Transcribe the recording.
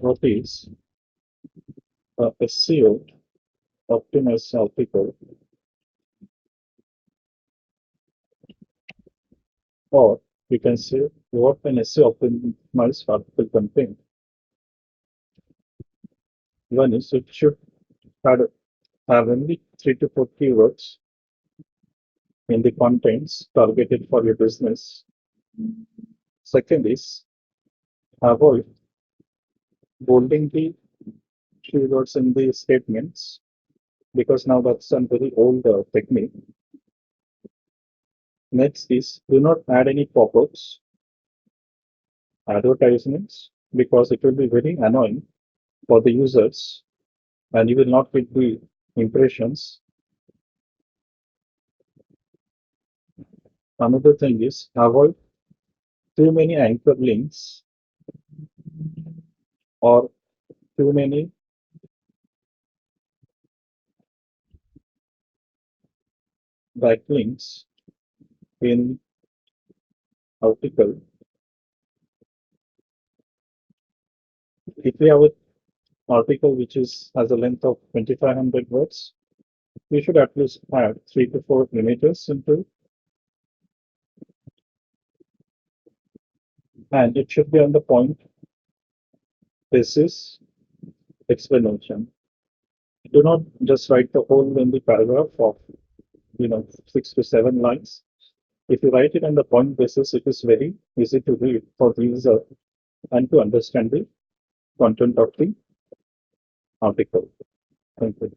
What is a SEO optimized article, or we can say what an SEO optimized article contains. One is it should have only 3 to 4 keywords in the contents targeted for your business. Second is avoid bolding the keywords in the statements because now that's a very old technique. Next is do not add any pop-ups, advertisements, because it will be very annoying for the users and you will not get the impressions. Another thing is avoid too many anchor links or too many backlinks in article. If we have an article which has a length of 2500 words, we should at least add 3 to 4 images into it, and it should be on the point basis explanation. Do not just write the whole in the paragraph of 6 to 7 lines. If you write it on the point basis, it is very easy to read for the user and to understand the content of the article. Thank you.